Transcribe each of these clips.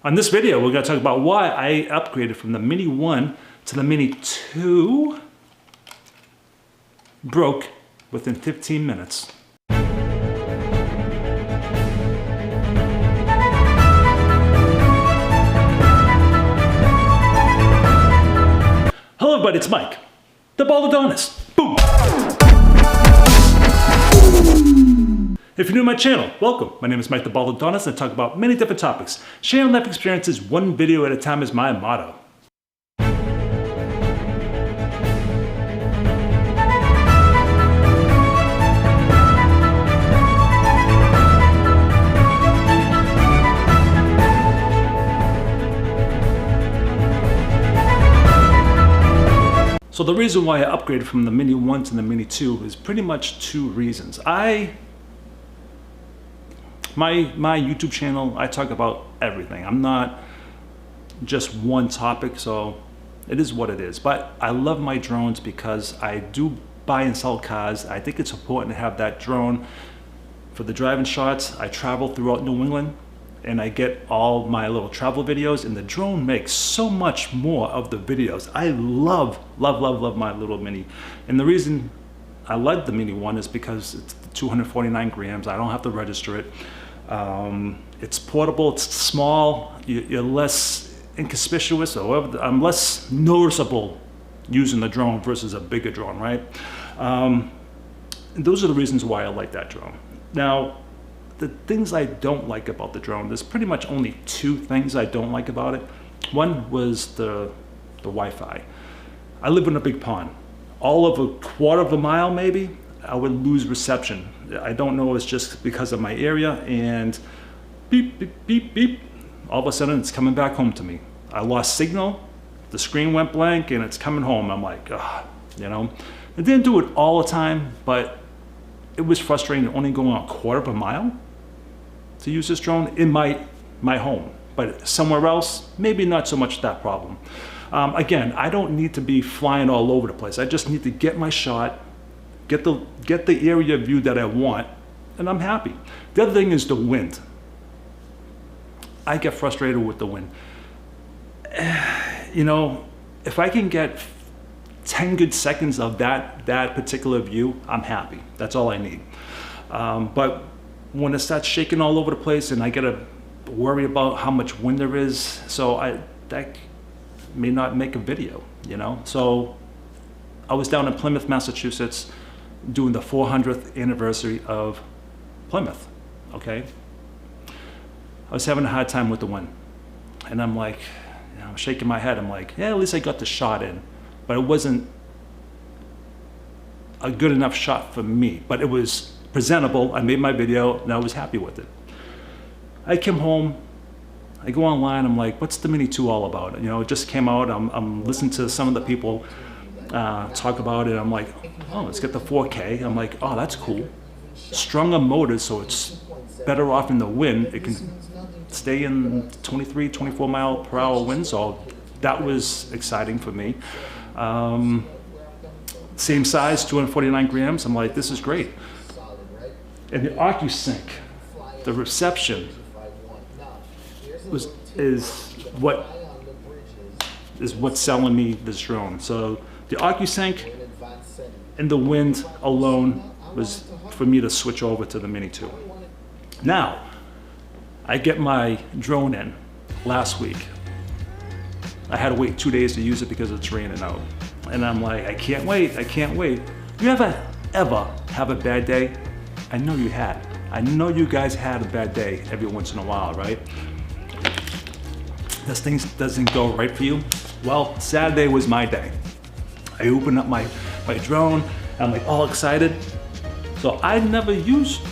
On this video, we're going to talk about why I upgraded from the Mini 1 to the Mini 2. Broke within 15 minutes. Hello everybody, it's Mike, the Baldadonis. Boom! If you're new to my channel, welcome. My name is Mike the Baldadonis and I talk about many different topics. Sharing life experiences one video at a time is my motto. So the reason why I upgraded from the Mini 1 to the Mini 2 is pretty much two reasons. My YouTube channel, I talk about everything. I'm not just one topic, so it is what it is. But I love my drones because I do buy and sell cars. I think it's important to have that drone for the driving shots. I travel throughout New England and I get all my little travel videos, and the drone makes so much more of the videos. I love my little Mini. And the reason I like the Mini 1 is because it's 249 grams. I don't have to register it. It's portable, it's small, you're less inconspicuous, or I'm less noticeable using the drone versus a bigger drone, right? And those are the reasons why I like that drone. Now, the things I don't like about the drone, there's pretty much only two things I don't like about it. One was the Wi-Fi. I live in a big pond. All of a quarter of a mile maybe, I would lose reception. I don't know, it's just because of my area, and beep, beep, beep, beep. All of a sudden it's coming back home to me. I lost signal, the screen went blank, and it's coming home. I'm like, ugh, you know. I didn't do it all the time, but it was frustrating only going a quarter of a mile to use this drone in my home. But somewhere else, maybe not so much that problem. Again, I don't need to be flying all over the place. I just need to get my shot, get the area view that I want, and I'm happy. The other thing is the wind. I get frustrated with the wind. You know, if I can get 10 good seconds of that particular view, I'm happy. That's all I need. But when it starts shaking all over the place and I gotta worry about how much wind there is, so that may not make a video, you know? So I was down in Plymouth, Massachusetts, doing the 400th anniversary of Plymouth, okay? I was having a hard time with the wind. And I'm like, you know, I'm shaking my head. I'm like, yeah, at least I got the shot in. But it wasn't a good enough shot for me. But it was presentable. I made my video and I was happy with it. I came home, I go online, I'm like, what's the Mini 2 all about? You know, it just came out. I'm listening to some of the people talk about it. I'm like, oh, let's get the 4K. I'm like, oh, that's cool. Stronger motors, so it's better off in the wind. It can stay in 23, 24 mile per hour wind, so that was exciting for me. Same size, 249 grams. I'm like, this is great. And the OcuSync, the reception is what's selling me this drone. So the OcuSync and the wind alone was for me to switch over to the Mini 2. Now, I get my drone in last week. I had to wait 2 days to use it because it's raining out. And I'm like, I can't wait, I can't wait. You ever have a bad day? I know you had. I know you guys had a bad day every once in a while, right? This thing doesn't go right for you. Well, Saturday was my day. I opened up my drone, I'm like all excited. So I never used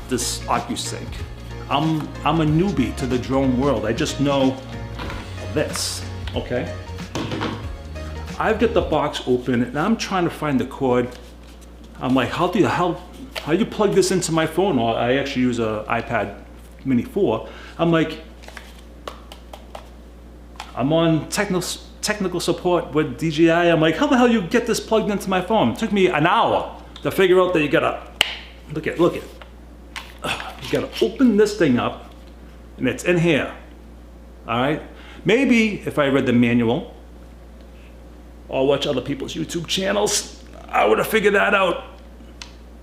this OcuSync. I'm a newbie to the drone world. I just know this, okay? I've got the box open and I'm trying to find the cord. I'm like, how do you plug this into my phone? Or I actually use an iPad Mini 4. I'm like, I'm on technical support with DJI. I'm like, how the hell you get this plugged into my phone? It took me an hour to figure out that you gotta, look at. You gotta open this thing up, and it's in here. all right? Maybe if I read the manual or watch other people's YouTube channels, I would have figured that out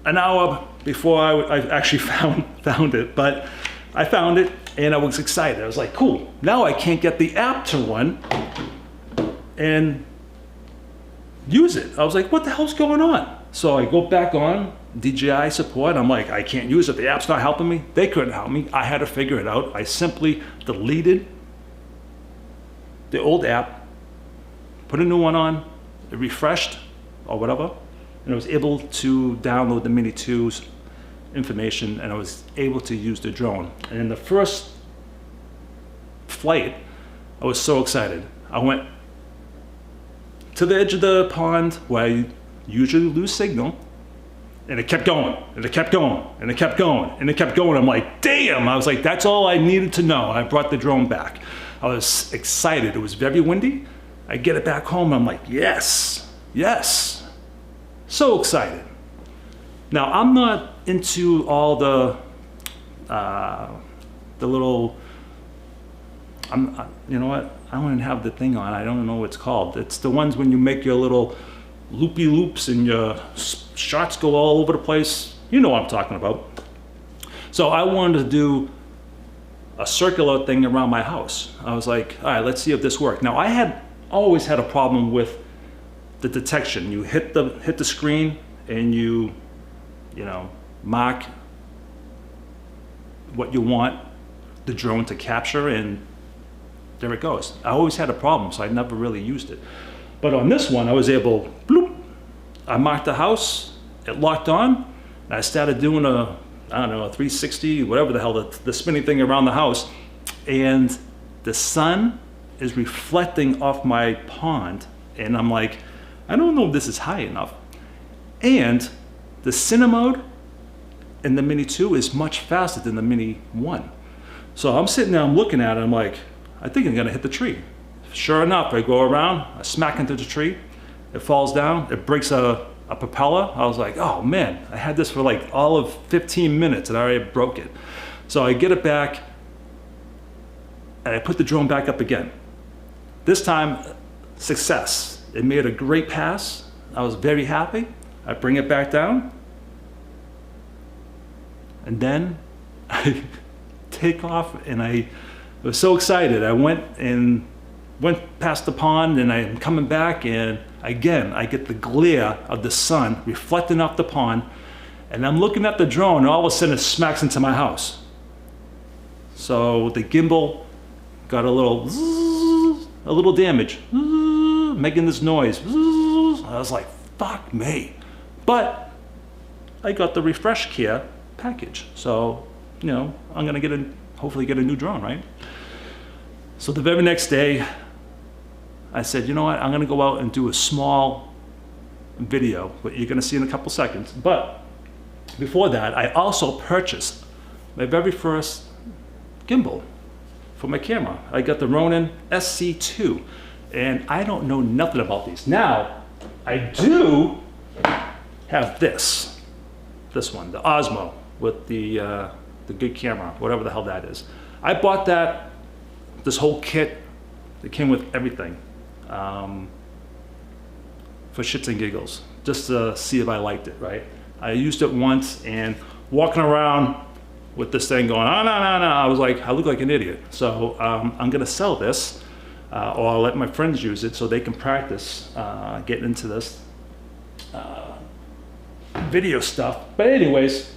an hour before I actually found it. But I found it and I was excited. I was like, cool, now I can't get the app to run and use it. I was like, what the hell's going on? So I go back on DJI support. I'm like, I can't use it. The app's not helping me. They couldn't help me. I had to figure it out. I simply deleted the old app, put a new one on, it refreshed or whatever, and I was able to download the Mini2's information, and I was able to use the drone. And in the first flight, I was so excited. I went to the edge of the pond where I usually lose signal, and it kept going, and it kept going, and it kept going, and it kept going. I'm like, damn, I was like, that's all I needed to know. I brought the drone back. I was excited. It was very windy. I get it back home, and I'm like, yes, yes. So excited. Now, I'm not into all the little, you know what? I don't even have the thing on. I don't know what it's called. It's the ones when you make your little loopy loops and your shots go all over the place. You know what I'm talking about. So I wanted to do a circular thing around my house. I was like, all right, let's see if this worked. Now, I had always had a problem with the detection. You hit the screen and you know, mark what you want the drone to capture, and there it goes. I always had a problem, so I never really used it. But on this one, I was able, bloop, I marked the house, it locked on, and I started doing a, I don't know, a 360, whatever the hell, the spinning thing around the house, and the sun is reflecting off my pond, and I'm like, I don't know if this is high enough. And the cine mode in the Mini2 is much faster than the Mini1. So I'm sitting there, I'm looking at it, I'm like, I think I'm gonna hit the tree. Sure enough, I go around, I smack into the tree, it falls down, it breaks a propeller. I was like, oh man, I had this for like all of 15 minutes and I already broke it. So I get it back and I put the drone back up again. This time, success. It made a great pass. I was very happy. I bring it back down, and then I take off, and I was so excited. I went past the pond, and I'm coming back, and again, I get the glare of the sun reflecting off the pond, and I'm looking at the drone, and all of a sudden it smacks into my house. So the gimbal got a little damage, making this noise. I was like, fuck me. But I got the refresh care package. So, you know, I'm gonna hopefully get a new drone, right? So the very next day, I said, you know what, I'm gonna go out and do a small video, what you're gonna see in a couple seconds. But before that, I also purchased my very first gimbal for my camera. I got the Ronin SC2, and I don't know nothing about these. Now, I do have this one, the Osmo with the good camera, whatever the hell that is. I bought this whole kit. It came with everything for shits and giggles, just to see if I liked it, right? I used it once, and walking around with this thing going, oh, no, I was like, I look like an idiot. So I'm gonna sell this, or I'll let my friends use it so they can practice getting into this video stuff. But anyways,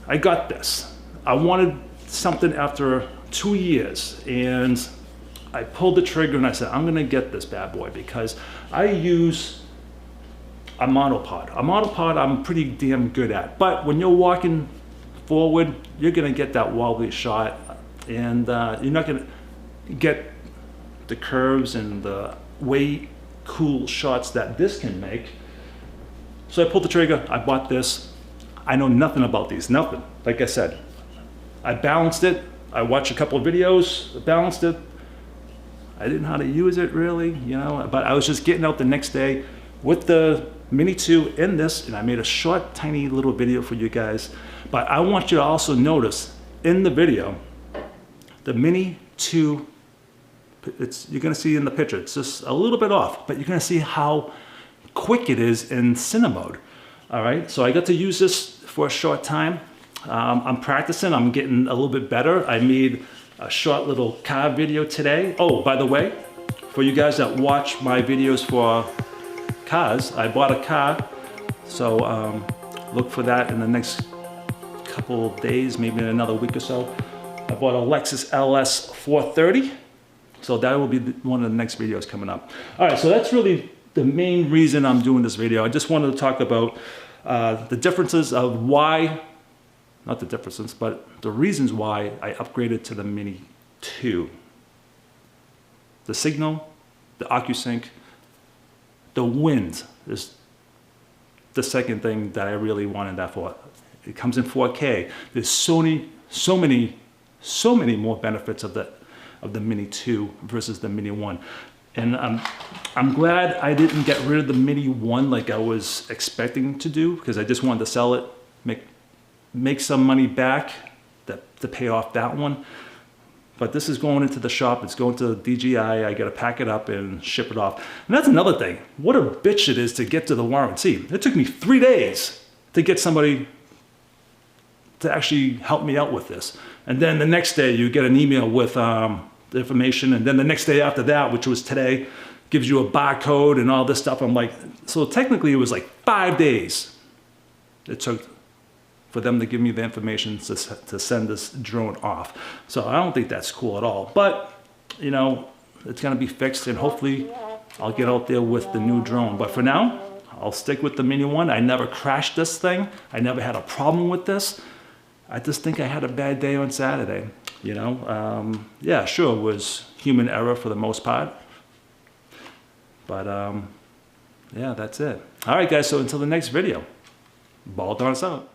I got this. I wanted something after 2 years, and I pulled the trigger and I said, I'm gonna get this bad boy because I use a monopod. A monopod I'm pretty damn good at, but when you're walking forward, you're gonna get that wobbly shot, and you're not gonna get the curves and the way cool shots that this can make. So I pulled the trigger, I bought this. I know nothing about these, nothing. Like I said, I balanced it. I watched a couple of videos, balanced it. I didn't know how to use it really, you know, but I was just getting out the next day with the Mini2 in this, and I made a short, tiny little video for you guys. But I want you to also notice in the video, The Mini 2, you're gonna see in the picture, it's just a little bit off, but you're gonna see how quick it is in cine mode. All right, so I got to use this for a short time. I'm practicing, I'm getting a little bit better. I made a short little car video today. Oh, by the way, for you guys that watch my videos for cars, I bought a car. So look for that in the next couple of days, maybe in another week or so. I bought a Lexus LS 430. So that will be one of the next videos coming up. All right, so that's really the main reason I'm doing this video. I just wanted to talk about the differences of why, not the differences, but the reasons why I upgraded to the Mini 2. The signal, the OcuSync, the wind is the second thing that I really wanted that for. It comes in 4K. There's so many more benefits of the Mini 2 versus the Mini 1. And I'm glad I didn't get rid of the Mini 1 like I was expecting to do, because I just wanted to sell it, make some money back to pay off that one. But this is going into the shop, it's going to DJI, I gotta pack it up and ship it off. And that's another thing, what a bitch it is to get to the warranty. It took me 3 days to get somebody to actually help me out with this. And then the next day you get an email with the information, and then the next day after that, which was today, gives you a barcode and all this stuff. I'm like, so technically it was like 5 days it took for them to give me the information to send this drone off. So I don't think that's cool at all. But, you know, it's gonna be fixed, and hopefully I'll get out there with the new drone. But for now, I'll stick with the Mini 1. I never crashed this thing. I never had a problem with this. I just think I had a bad day on Saturday, you know? Yeah, sure, it was human error for the most part. But yeah, that's it. All right, guys, so until the next video, Baldadonis out.